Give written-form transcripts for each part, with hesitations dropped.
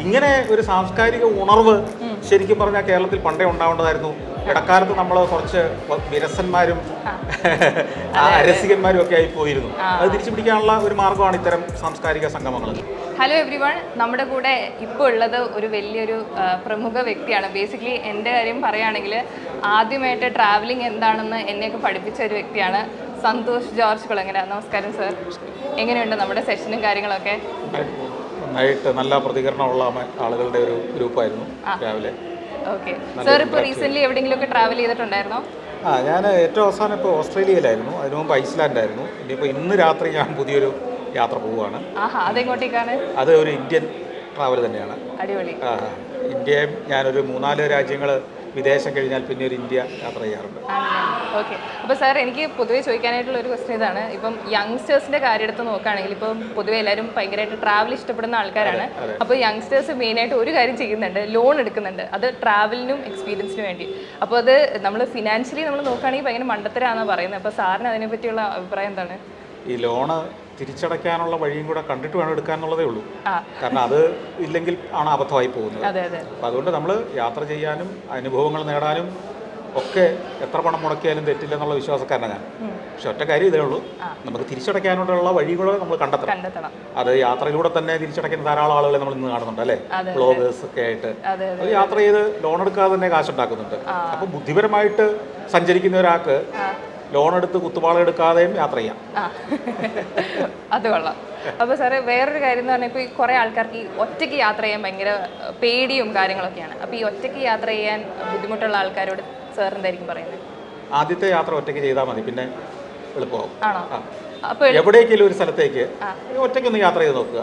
ഇങ്ങനെ ഒരു സാംസ്കാരിക ഉണർവ് ശരിക്കും പറഞ്ഞാൽ കേരളത്തിൽ പണ്ടേ ഉണ്ടാവേണ്ടതായിരുന്നു. ഇടക്കാലത്ത് നമ്മൾ കുറച്ച് വിരസന്മാരും രസികന്മാരും ഒക്കെ ആയി പോയിരുന്നു. അത് തിരിച്ചു പിടിക്കാനുള്ള ഒരു മാർഗ്ഗമാണ് ഇത്തരം സാംസ്കാരിക സംഗമങ്ങൾ. ഹലോ എവ്രിവൺ, നമ്മുടെ കൂടെ ഇപ്പോൾ ഉള്ളത് ഒരു വലിയൊരു പ്രമുഖ വ്യക്തിയാണ്. ബേസിക്കലി എൻ്റെ കാര്യം പറയുകയാണെങ്കിൽ ആദ്യമായിട്ട് ട്രാവലിംഗ് എന്താണെന്ന് എന്നെയൊക്കെ പഠിപ്പിച്ച ഒരു വ്യക്തിയാണ് സന്തോഷ് ജോർജ് കുളങ്ങര. നമസ്കാരം സർ, എങ്ങനെയുണ്ട് നമ്മുടെ സെഷനും കാര്യങ്ങളൊക്കെ? നന്നായിട്ട് നല്ല പ്രതികരണമുള്ള ആളുകളുടെ ഒരു ഗ്രൂപ്പായിരുന്നു രാവിലെ. ഓക്കെ സർ, ഇപ്പോൾ റീസെൻ്റ്ലി എവിടെയെങ്കിലുമൊക്കെ ട്രാവൽ ചെയ്തിട്ടുണ്ടായിരുന്നോ? ഞാൻ ഏറ്റവും അവസാനം ഇപ്പോൾ ഓസ്ട്രേലിയയിലായിരുന്നു, അതിനു മുമ്പ് ഐസ്ലാൻഡായിരുന്നു. ഇനിയിപ്പോൾ ഇന്ന് രാത്രി ഞാൻ പുതിയൊരു യാത്ര പോവുകയാണ്. അതെങ്ങോട്ടേക്കാണ്? അത് ഒരു ഇന്ത്യൻ ട്രാവൽ തന്നെയാണ്. അടിപൊളി. ഇന്ത്യയും ഞാനൊരു 3-4 രാജ്യങ്ങൾ വിദേശം കഴിഞ്ഞാൽ പിന്നെ ഒരു ഇന്ത്യ യാത്ര ചെയ്യാറുണ്ട്. ഓക്കെ, അപ്പോൾ സാർ എനിക്ക് പൊതുവേ ചോദിക്കാനായിട്ടുള്ള ഒരു ക്വസ്റ്റ്യൻ ഇതാണ്. ഇപ്പം യങ്സ്റ്റേഴ്സിൻ്റെ കാര്യം എടുത്ത് നോക്കുകയാണെങ്കിൽ ഇപ്പം പൊതുവെ എല്ലാവരും ഭയങ്കരമായിട്ട് ട്രാവൽ ഇഷ്ടപ്പെടുന്ന ആൾക്കാരാണ്. അപ്പോൾ യങ്സ്റ്റേഴ്സ് മെയിനായിട്ട് ഒരു കാര്യം ചെയ്യുന്നുണ്ട്, ലോൺ എടുക്കുന്നുണ്ട്. അത് ട്രാവലിനും എക്സ്പീരിയൻസിനും വേണ്ടി. അപ്പോൾ അത് നമ്മൾ ഫിനാൻഷ്യലി നമ്മൾ നോക്കുകയാണെങ്കിൽ ഭയങ്കര മണ്ടത്തരാണെന്നാണ് പറയുന്നത്. അപ്പോൾ സാറിന് അതിനെപ്പറ്റിയുള്ള അഭിപ്രായം എന്താണ്? ഈ ലോണ് തിരിച്ചടയ്ക്കാനുള്ള വഴിയും കൂടെ കണ്ടിട്ട് വേണം എടുക്കാന്നുള്ളതേ ഉള്ളൂ. കാരണം അത് ഇല്ലെങ്കിൽ ആണ് അബദ്ധമായി പോകുന്നത്. അപ്പം അതുകൊണ്ട് നമ്മൾ യാത്ര ചെയ്യാനും അനുഭവങ്ങൾ നേടാനും ഒക്കെ എത്ര പണം മുടക്കിയാലും തെറ്റില്ല എന്നുള്ള വിശ്വാസക്കാരനാണ് ഞാൻ. പക്ഷെ ഒറ്റ കാര്യം ഇതേ ഉള്ളൂ, നമുക്ക് തിരിച്ചടയ്ക്കാനുള്ള വഴികളെ നമ്മൾ കണ്ടെത്തണം. അത് യാത്രയിലൂടെ തന്നെ തിരിച്ചടയ്ക്കുന്ന ധാരാളം ആളുകളെ നമ്മൾ ഇന്ന് കാണുന്നുണ്ട് അല്ലേ, ബ്ലോഗേഴ്സ് ഒക്കെ ആയിട്ട്. അത് യാത്ര ചെയ്ത് ലോൺ എടുക്കാതെ തന്നെ കാശുണ്ടാക്കുന്നുണ്ട്. അപ്പം ബുദ്ധിപരമായിട്ട് സഞ്ചരിക്കുന്ന ഒരാൾക്ക് ലോൺ എടുത്ത് കുത്തുപാള എടുക്കാതെയും യാത്ര ചെയ്യാം. അത് കൊള്ളാം. അപ്പോൾ സാറേ വേറൊരു കാര്യം എന്ന് പറഞ്ഞാൽ ഇപ്പോൾ ഈ കുറേ ആൾക്കാർക്ക് ഈ ഒറ്റയ്ക്ക് യാത്ര ചെയ്യാൻ ഭയങ്കര പേടിയും കാര്യങ്ങളൊക്കെയാണ്. അപ്പോൾ ഈ ഒറ്റയ്ക്ക് യാത്ര ചെയ്യാൻ ബുദ്ധിമുട്ടുള്ള ആൾക്കാരോട് സാർ എന്തായിരിക്കും പറയുന്നത്? ആദ്യത്തെ യാത്ര ഒറ്റയ്ക്ക് ചെയ്താൽ മതി, പിന്നെ എളുപ്പമാവും. ആണോ? അപ്പോൾ എവിടേക്കെങ്കിലും ഒരു സ്ഥലത്തേക്ക് ഒറ്റയ്ക്കൊന്ന് യാത്ര ചെയ്ത് നോക്കുക,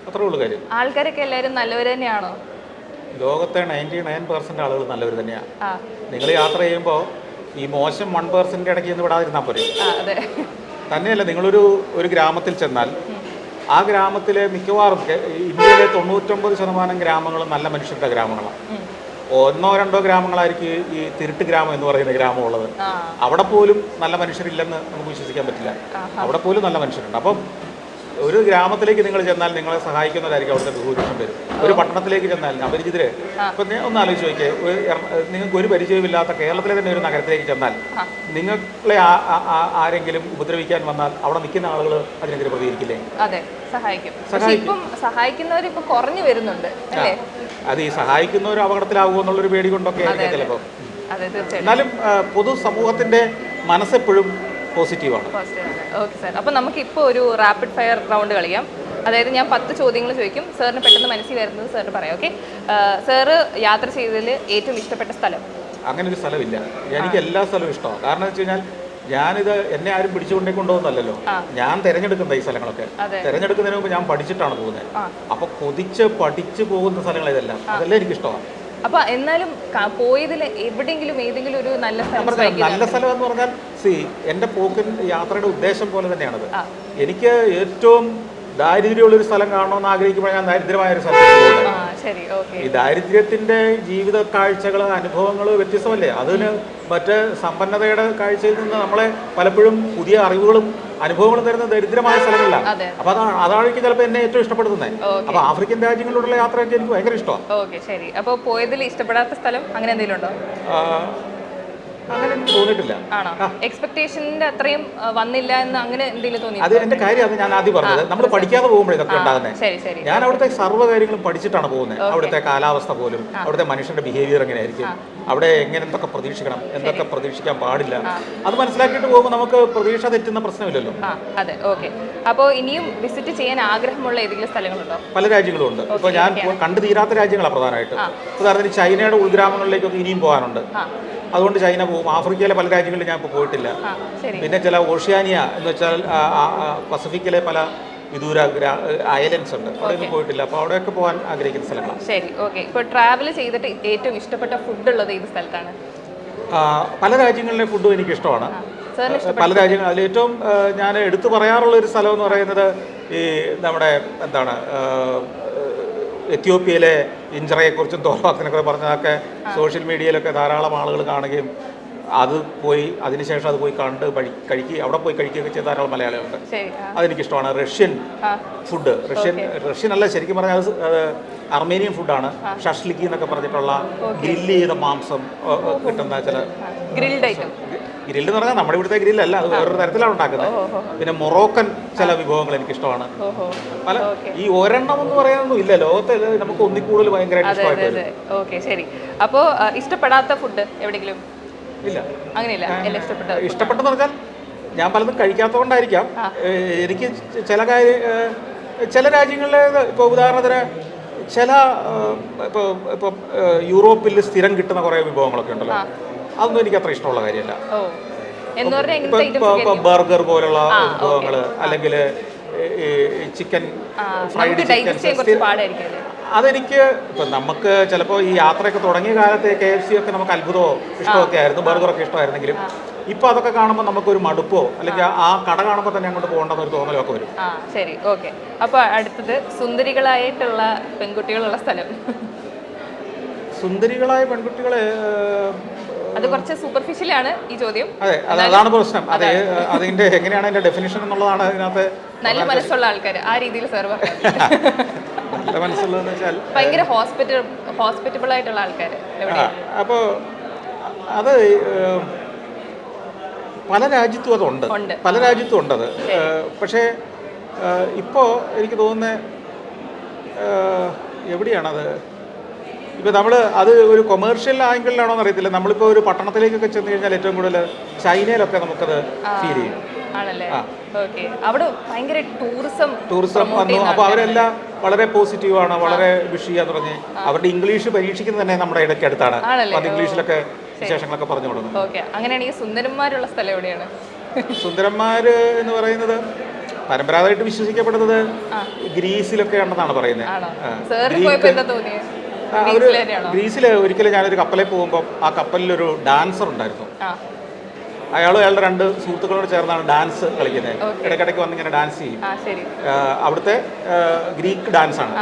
അത്രേ ഉള്ളൂ കാര്യം. ആൾക്കാരൊക്കെ എല്ലാവരും നല്ലവർ തന്നെയാണോ? ലോകത്തെ 99% ആളുകൾ നല്ലവർ തന്നെയാണ്. നിങ്ങൾ യാത്ര ചെയ്യുമ്പോൾ ഈ മോശം 1% ഇടയ്ക്ക് നിന്ന് വിടാതിരുന്നാൽ പോരെ. തന്നെയല്ല, നിങ്ങളൊരു ഗ്രാമത്തിൽ ചെന്നാൽ ആ ഗ്രാമത്തിലെ മിക്കവാറും ഇന്ത്യയിലെ 99% ഗ്രാമങ്ങളും നല്ല മനുഷ്യരുടെ ഗ്രാമങ്ങളാണ്. 1-2 ഗ്രാമങ്ങളായിരിക്കും ഈ തിരുട്ട് ഗ്രാമം എന്ന് പറയുന്ന ഗ്രാമമുള്ളത്. അവിടെ പോലും നല്ല മനുഷ്യരില്ലെന്ന് നമുക്ക് വിശ്വസിക്കാൻ പറ്റില്ല. അവിടെ പോലും നല്ല മനുഷ്യരുണ്ട്. അപ്പം ഒരു ഗ്രാമത്തിലേക്ക് നിങ്ങൾ ചെന്നാൽ നിങ്ങളെ സഹായിക്കുന്നതായിരിക്കും അവിടുത്തെ ഭൂരിപക്ഷം പേരും. ഒരു പട്ടണത്തിലേക്ക് ചെന്നാൽ അപരിചിതരെ, ഇപ്പം ഒന്ന് ആലോചിച്ച് നോക്കിയേ, നിങ്ങൾക്ക് ഒരു പരിചയമില്ലാത്ത കേരളത്തിലെ തന്നെ ഒരു നഗരത്തിലേക്ക് ചെന്നാൽ നിങ്ങളെ ആരെങ്കിലും ഉപദ്രവിക്കാൻ വന്നാൽ അവിടെ നിൽക്കുന്ന ആളുകൾ അതിനെതിരെ പ്രതികരിക്കില്ലേ? അതെ, സഹായിക്കുന്നവരിപ്പോൾ കുറഞ്ഞു വരുന്നുണ്ട്. അത് ഈ സഹായിക്കുന്നവർ അപകടത്തിലാവുമോ എന്നുള്ളൊരു പേടി കൊണ്ടൊക്കെ ആയിരിക്കും ചിലപ്പോൾ. എന്നാലും പൊതുസമൂഹത്തിൻ്റെ മനസ്സെപ്പോഴും പോസിറ്റീവാണ്. ഓക്കെ സാർ, അപ്പോൾ നമുക്കിപ്പോൾ ഒരു റാപ്പിഡ് ഫയർ റൗണ്ട് കളിക്കാം. അതായത് ഞാൻ 10 ചോദ്യങ്ങൾ ചോദിക്കും, സാറിന് പെട്ടെന്ന് മനസ്സിൽ വരുന്നത് സാറിന് പറയാം. ഓക്കെ, സാറ് യാത്ര ചെയ്തതിൽ ഏറ്റവും ഇഷ്ടപ്പെട്ട സ്ഥലം? അങ്ങനെ ഒരു സ്ഥലമില്ല, എനിക്ക് എല്ലാ സ്ഥലവും ഇഷ്ടമാണ്. കാരണം എന്ന് വെച്ച് കഴിഞ്ഞാൽ ഞാനിത് എന്നെ ആരും പിടിച്ചുകൊണ്ടേ കൊണ്ടുപോകുന്നല്ലോ, ഞാൻ തിരഞ്ഞെടുക്കുന്ന ഈ സ്ഥലങ്ങളൊക്കെ. തിരഞ്ഞെടുക്കുന്നതിന് മുമ്പ് ഞാൻ പഠിച്ചിട്ടാണ് പോകുന്നത്. അപ്പോൾ പഠിച്ച് പോകുന്ന സ്ഥലങ്ങൾ ഇതെല്ലാം അതെല്ലാം എനിക്കിഷ്ടമാണ്. അപ്പൊ എന്നാലും പോയതിൽ എവിടെയെങ്കിലും ഏതെങ്കിലും ഒരു നല്ല സ്ഥലം എന്ന് പറഞ്ഞാൽ എന്റെ പോക്കിൻ യാത്രയുടെ ഉദ്ദേശം പോലെ തന്നെയാണത്. എനിക്ക് ഏറ്റവും ദാരിദ്ര്യമുള്ളൊരു സ്ഥലം കാണണമെന്ന് ആഗ്രഹിക്കുമ്പോൾ ഞാൻ ദാരിദ്ര്യമായ ഒരു സ്ഥലത്തേക്ക് പോകുന്നത്. ഈ ദാരിദ്ര്യത്തിന്റെ ജീവിത കാഴ്ചകൾ അനുഭവങ്ങൾ വ്യത്യസ്തമല്ലേ. അതിന് മറ്റ് സമ്പന്നതയുടെ കാഴ്ചയിൽ നിന്ന് നമ്മളെ പലപ്പോഴും പുതിയ അറിവുകളും അനുഭവങ്ങളും തരുന്ന ദരിദ്രമായ സ്ഥലങ്ങളിലാണ്. അപ്പൊ അതായിരിക്കും ചിലപ്പോൾ എന്നെ ഏറ്റവും ഇഷ്ടപ്പെടുന്നത്. അപ്പൊ ആഫ്രിക്കൻ രാജ്യങ്ങളിലുള്ള യാത്രയൊക്കെ എനിക്ക് ഭയങ്കര ഇഷ്ടമാണ്. ഓക്കെ, ശരി. അപ്പോൾ പോയതിൽ ഇഷ്ടപ്പെടാത്ത സ്ഥലം അങ്ങനെ എന്തെങ്കിലും ഉണ്ടോ? അങ്ങനെ എനിക്ക് തോന്നിയിട്ടില്ല. എക്സ്പെക്ടേഷന്റെ അത്രയും വന്നില്ല എന്ന് അങ്ങനെ എന്തെങ്കിലും തോന്നി? അത് എന്റെ കാര്യം, അത് ഞാൻ ആദ്യം പറഞ്ഞത്. നമ്മൾ പഠിക്കാതെ പോകുമ്പോൾ ഇതൊക്കെ ഉണ്ടാകുന്നത്. ഞാൻ അവിടുത്തെ സർവ്വ കാര്യങ്ങളും പഠിച്ചിട്ടാണ് പോകുന്നത്. അവിടുത്തെ കാലാവസ്ഥ പോലും, അവിടുത്തെ മനുഷ്യന്റെ ബിഹേവിയർ എങ്ങനെയായിരിക്കും, അവിടെ എങ്ങനെ എന്തൊക്കെ പ്രതീക്ഷിക്കണം, എന്തൊക്കെ പ്രതീക്ഷിക്കാൻ പാടില്ല, അത് മനസ്സിലാക്കിയിട്ട് പോകുമ്പോൾ നമുക്ക് പ്രതീക്ഷ തെറ്റുന്ന പ്രശ്നമില്ലല്ലോ. അതെ, ഓക്കെ. അപ്പോൾ ഇനിയും വിസിറ്റ് ചെയ്യാൻ ആഗ്രഹമുള്ള ഏതെങ്കിലും സ്ഥലങ്ങളുണ്ടോ? പല രാജ്യങ്ങളും ഉണ്ട്. ഇപ്പോൾ ഞാൻ കണ്ടു തീരാത്ത രാജ്യങ്ങളാണ് പ്രധാനമായിട്ട്. ഉദാഹരണത്തിന് ചൈനയുടെ ഉൾഗ്രാമങ്ങളിലേക്കൊക്കെ ഇനിയും പോകാനുണ്ട്. അതുകൊണ്ട് ചൈന പോകും. ആഫ്രിക്കയിലെ പല രാജ്യങ്ങളിലും ഞാൻ ഇപ്പോൾ പോയിട്ടില്ല. പിന്നെ ചില ഓഷ്യാനിയ എന്ന് വെച്ചാൽ പസഫിക്കിലെ പല വിദൂര ഐലൻഡ്സ് ഉണ്ട്, അവിടെയൊന്നും പോയിട്ടില്ല. അപ്പോൾ അവിടെയൊക്കെ പോകാൻ ആഗ്രഹിക്കുന്ന സ്ഥലങ്ങളാണ്. ശരി, ഓക്കെ. ഇപ്പോൾ ട്രാവൽ ചെയ്തിട്ട് ഏറ്റവും ഇഷ്ടപ്പെട്ട ഫുഡ് ഉള്ളത് ഏത് സ്ഥലത്താണ്? പല രാജ്യങ്ങളിലെ ഫുഡും എനിക്ക് ഇഷ്ടമാണ്. പല രാജ്യങ്ങൾ അതിൽ ഏറ്റവും ഞാൻ എടുത്തു പറയാറുള്ള ഒരു സ്ഥലം എന്ന് പറയുന്നത് ഈ നമ്മുടെ എന്താണ് എത്യോപ്യയിലെ ഇഞ്ചറയെക്കുറിച്ചും തോറാത്തിനെക്കുറിച്ച് പറഞ്ഞതൊക്കെ സോഷ്യൽ മീഡിയയിലൊക്കെ ധാരാളം ആളുകൾ കാണുകയും അത് പോയി അതിനുശേഷം അത് പോയി കണ്ട് കഴിക്കുക, അവിടെ പോയി കഴിക്കുകയൊക്കെ ചെയ്ത ധാരാളം മലയാളികളുണ്ട്. അതെനിക്കിഷ്ടമാണ്. റഷ്യൻ ഫുഡ്, റഷ്യൻ അല്ല ശരിക്കും പറഞ്ഞാൽ അത് അർമേനിയൻ ഫുഡാണ്. ഷഷ്ലിക്കി എന്നൊക്കെ പറഞ്ഞിട്ടുള്ള ഗ്രില്ല് ചെയ്ത മാംസം കിട്ടുന്ന ചില ഗ്രില്ല് എന്ന് പറഞ്ഞാൽ നമ്മുടെ ഇവിടുത്തെ ഗ്രില്ലല്ല, അത് വേറൊരു തരത്തിലാണ് ഉണ്ടാക്കുന്നത്. പിന്നെ മൊറോക്കൻ ചില വിഭവങ്ങൾ എനിക്കിഷ്ടമാണ്. പല ഈ ഒരെണ്ണം എന്ന് പറയാനൊന്നും ഇല്ല, ലോകത്ത് നമുക്ക് ഒന്നിൽ കൂടുതൽ ഭയങ്കരമായിട്ട് ഇഷ്ടമായിട്ട്. ഓക്കെ, ശരി. അപ്പോൾ ഇഷ്ടപ്പെടാത്ത ഫുഡ് എവിടെയെങ്കിലും ഇല്ല? അങ്ങനെയില്ല, ഇഷ്ടപ്പെട്ടെന്ന് പറഞ്ഞാൽ ഞാൻ പലതും കഴിക്കാത്തതുകൊണ്ടായിരിക്കാം. എനിക്ക് ചില രാജ്യങ്ങളിലെ ഇപ്പോൾ ഉദാഹരണത്തിന് ചില ഇപ്പോൾ യൂറോപ്പിൽ സ്ഥിരം കിട്ടുന്ന കുറേ വിഭവങ്ങളൊക്കെ ഉണ്ടല്ലോ, അതൊന്നും എനിക്ക് അത്ര ഇഷ്ടമുള്ള കാര്യമല്ല. ഇപ്പോൾ ബർഗർ പോലുള്ള വിഭവങ്ങൾ, അല്ലെങ്കിൽ ചിക്കൻ ഫ്രൈഡ് ചിക്കൻ, അതെനിക്ക് ഇപ്പം നമുക്ക് ചിലപ്പോൾ ഈ യാത്രയൊക്കെ തുടങ്ങിയ കാലത്തെ KFC ഒക്കെ നമുക്ക് അത്ഭുതമോ ഇഷ്ടമൊക്കെ ആയിരുന്നു, ബർഗറൊക്കെ ഇഷ്ടമായിരുന്നെങ്കിലും ഇപ്പൊ അതൊക്കെ കാണുമ്പോൾ നമുക്കൊരു മടുപ്പോ അല്ലെങ്കിൽ ആ കട കാണുമ്പോൾ തന്നെ അങ്ങോട്ട് പോകേണ്ടെന്നൊരു തോന്നലൊക്കെ വരും. ശരി, ഓക്കെ. അപ്പോൾ അടുത്തത് സുന്ദരികളായിട്ടുള്ള പെൺകുട്ടികളുള്ള സ്ഥലം. സുന്ദരികളായ പെൺകുട്ടികളെ, അത് കുറച്ച് സൂപ്പർഫിഷ്യലാണ് ഈ ചോദ്യം. അതെ, അതാണ് പ്രശ്നം. അതെ, അതിന്റെ എങ്ങനെയാണ് അതിന്റെ ഡെഫിനിഷൻ എന്നുള്ളതാണ് അതിനകത്ത്. നല്ല മനസ്സുള്ള ആൾക്കാർ ആ രീതിയിൽ സെർവ് നല്ല മനസ്സുള്ളതെന്ന് വെച്ചാൽ ഭയങ്കര ഹോസ്പിറ്റബിൾ ആയിട്ടുള്ള ആൾക്കാർ. അപ്പോൾ അത് പല രാജ്യത്തും അതുണ്ട്, പല രാജ്യത്തും ഉണ്ടത്. പക്ഷേ ഇപ്പോൾ എനിക്ക് തോന്നുന്നത് എവിടെയാണത്, ഇപ്പോൾ നമ്മൾ അത് ഒരു കൊമേഴ്ഷ്യൽ ആംഗിളിലാണോ എന്ന് അറിയത്തില്ല. നമ്മളിപ്പോൾ ഒരു പട്ടണത്തിലേക്കൊക്കെ ചെന്ന് കഴിഞ്ഞാൽ ഏറ്റവും കൂടുതൽ ചൈനയിലൊക്കെ നമുക്കത് ഫീൽ ചെയ്യും. അവിടെ ഭയങ്കര ടൂറിസം വന്നു. അപ്പോൾ അവരെല്ലാം വളരെ പോസിറ്റീവാണ്, വളരെ വിഷയാന്ന് പറഞ്ഞ് അവരുടെ ഇംഗ്ലീഷ് പരീക്ഷിക്കുന്നത് തന്നെ നമ്മുടെ ഇടയ്ക്ക് അടുത്താണ്. അത് ഇംഗ്ലീഷിലൊക്കെ വിശേഷങ്ങളൊക്കെ പറഞ്ഞു കൊടുക്കുന്നു. അങ്ങനെയാണെങ്കിൽ സുന്ദരന്മാരുള്ള സ്ഥലം എവിടെയാണ്? സുന്ദരന്മാർ എന്ന് പറയുന്നത് പരമ്പരാഗതമായിട്ട് വിശ്വസിക്കപ്പെടുന്നത് ഗ്രീസിലൊക്കെ ഉണ്ടെന്നാണ് പറയുന്നത്. ഗ്രീസിൽ ഒരിക്കലും ഞാനൊരു കപ്പലിൽ പോകുമ്പോൾ ആ കപ്പലിലൊരു ഡാൻസർ ഉണ്ടായിരുന്നു. അയാളുടെ 2 സുഹൃത്തുക്കളോട് ചേർന്നാണ് ഡാൻസ് കളിക്കുന്നത്. ഇടയ്ക്കിടയ്ക്ക് വന്നിങ്ങനെ ഡാൻസ് ചെയ്യും. അവിടുത്തെ ഗ്രീക്ക് ഡാൻസാണ്.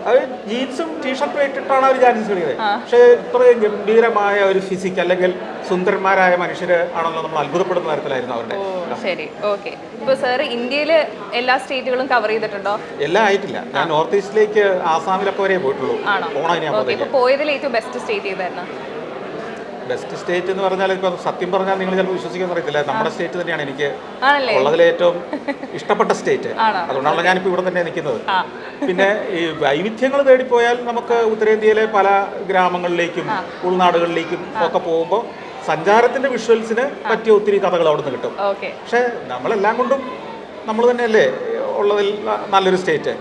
അത് ജീൻസും ടീഷർട്ടും ഇട്ടിട്ടാണ് അവർ ഡാൻസ് കളിക്കുന്നത്. പക്ഷേ ഇത്രയും ഗംഭീരമായ ഒരു ഫിസിക് അല്ലെങ്കിൽ സുന്ദരന്മാരായ മനുഷ്യർ ആണല്ലോ നമ്മൾ അത്ഭുതപ്പെടുന്ന തരത്തിലായിരുന്നു അവരുടെ. ശരി, ഓക്കെ. ഇപ്പോൾ സാർ ഇന്ത്യയിൽ എല്ലാ സ്റ്റേറ്റുകളും കവർ ചെയ്തിട്ടുണ്ടോ? എല്ലാം ആയിട്ടില്ല. ഞാൻ നോർത്ത് ഈസ്റ്റിലേക്ക് ആസാമിലൊക്കെ വരെ പോയിട്ടുള്ളൂ. പോയതിൽ ഏറ്റവും ബെസ്റ്റ് സ്റ്റേറ്റ് ഏതായിരുന്നു? ബെസ്റ്റ് സ്റ്റേറ്റ് എന്ന് പറഞ്ഞാൽ ഇപ്പോൾ സത്യം പറഞ്ഞാൽ നിങ്ങൾ ചിലപ്പോൾ വിശ്വസിക്കാൻ അറിയത്തില്ല, നമ്മുടെ സ്റ്റേറ്റ് തന്നെയാണ് എനിക്ക് ഉള്ളതിലെ ഏറ്റവും ഇഷ്ടപ്പെട്ട സ്റ്റേറ്റ്. അതുകൊണ്ടാണല്ലോ ഞാനിപ്പോൾ ഇവിടെ തന്നെ നിൽക്കുന്നത്. പിന്നെ ഈ വൈവിധ്യങ്ങൾ തേടിപ്പോയാൽ നമുക്ക് ഉത്തരേന്ത്യയിലെ പല ഗ്രാമങ്ങളിലേക്കും ഉൾനാടുകളിലേക്കും ഒക്കെ പോകുമ്പോൾ സഞ്ചാരത്തിന്റെ വിഷ്വൽസിന് പറ്റിയ ഒത്തിരി കഥകൾ അവിടെ നിന്ന് കിട്ടും. പക്ഷെ നമ്മളെല്ലാം കൊണ്ടും നമ്മൾ തന്നെയല്ലേ ഉള്ളതിൽ നല്ലൊരു സ്റ്റേറ്റ്,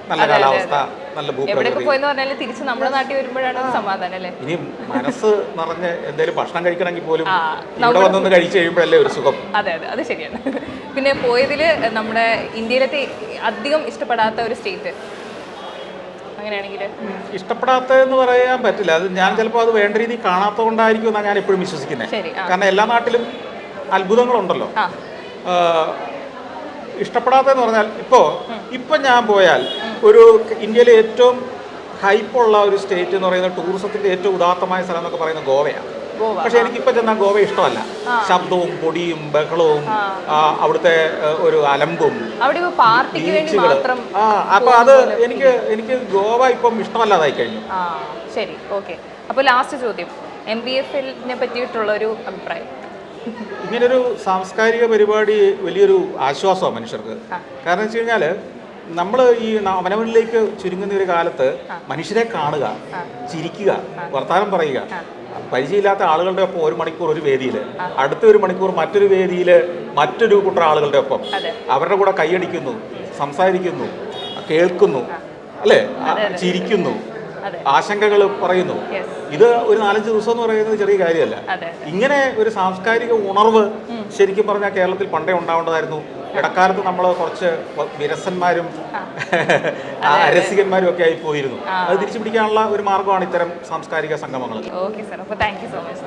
നല്ല കാലാവസ്ഥ, നല്ല ഭൂപ്രകൃതി. ഇനി മനസ്സ് നിറഞ്ഞ് എന്തെങ്കിലും ഭക്ഷണം കഴിക്കണമെങ്കിൽ പോലും ഇവിടെ വന്നൊന്ന് കഴിച്ചു കഴിയുമ്പോഴല്ലേ ഒരു സുഖം. അതെ, അത് ശരിയാണ്. പിന്നെ പോയതിൽ നമ്മുടെ ഇന്ത്യയിലത്തെ അധികം ഇഷ്ടപ്പെടാത്ത ഒരു സ്റ്റേറ്റ് അങ്ങനെയാണെങ്കിൽ? ഇഷ്ടപ്പെടാത്തതെന്ന് പറയാൻ പറ്റില്ല. അത് ഞാൻ ചിലപ്പോൾ അത് വേണ്ട രീതിയിൽ കാണാത്തതുകൊണ്ടായിരിക്കും എന്നാണ് ഞാൻ എപ്പോഴും വിശ്വസിക്കുന്നത്. കാരണം എല്ലാ നാട്ടിലും അത്ഭുതങ്ങളുണ്ടല്ലോ. ഇഷ്ടപ്പെടാത്തതെന്ന് പറഞ്ഞാൽ ഇപ്പോൾ ഞാൻ പോയാൽ ഒരു ഇന്ത്യയിലെ ഏറ്റവും ഹൈപ്പുള്ള ഒരു സ്റ്റേറ്റ് എന്ന് പറയുന്നത് ടൂറിസത്തിന്റെ ഏറ്റവും ഉദാത്തമായ സ്ഥലം എന്നൊക്കെ പറയുന്നത് ഗോവയാണ്. പക്ഷെ എനിക്കിപ്പോൾ ചെന്നാൽ ഗോവ ഇഷ്ടമല്ല. ശബ്ദവും പൊടിയും ബഹളവും അവിടുത്തെ ഒരു അലമ്പും ബീച്ചുകളും. അപ്പൊ അത് എനിക്ക് ഗോവ ഇപ്പം ഇഷ്ടമല്ലാതായി കഴിഞ്ഞു. ശരി, ഓക്കെ. അപ്പോൾ ലാസ്റ്റ് ചോദ്യം, MBFLനെ പറ്റിയിട്ടുള്ള ഒരു അഭിപ്രായം. ഇങ്ങനൊരു സാംസ്കാരിക പരിപാടി വലിയൊരു ആശ്വാസമാണ് മനുഷ്യർക്ക്. കാരണം വെച്ച് കഴിഞ്ഞാൽ നമ്മൾ ഈ അവനവനിലേക്ക് ചുരുങ്ങുന്ന ഒരു കാലത്ത് മനുഷ്യരെ കാണുക, ചിരിക്കുക, വർത്തമാനം പറയുക, പരിചയമില്ലാത്ത ആളുകളുടെ ഒപ്പം 1 മണിക്കൂർ ഒരു വേദിയിൽ, അടുത്ത 1 മണിക്കൂർ മറ്റൊരു വേദിയിൽ മറ്റൊരു കൂട്ടം ആളുകളുടെ ഒപ്പം അവരുടെ കൂടെ കൈയടിക്കുന്നു, സംസാരിക്കുന്നു, കേൾക്കുന്നു, അല്ലേ, ചിരിക്കുന്നു, ആശങ്കകൾ പറയുന്നു. ഇത് ഒരു 4-5 ദിവസം എന്ന് പറയുന്നത് ചെറിയ കാര്യമല്ല. ഇങ്ങനെ ഒരു സാംസ്കാരിക ഉണർവ് ശരിക്കും പറഞ്ഞാൽ കേരളത്തിൽ പണ്ടേ ഉണ്ടാവേണ്ടതായിരുന്നു. ഇടക്കാലത്ത് നമ്മൾ കുറച്ച് വിരസന്മാരും രസികന്മാരും ഒക്കെ ആയി പോയിരുന്നു. അത് തിരിച്ചു പിടിക്കാനുള്ള ഒരു മാർഗമാണ് ഇത്തരം സാംസ്കാരിക സംഗമങ്ങൾ. ഓക്കെ സാർ, അപ്പോൾ താങ്ക് യു സോ മച്ച്.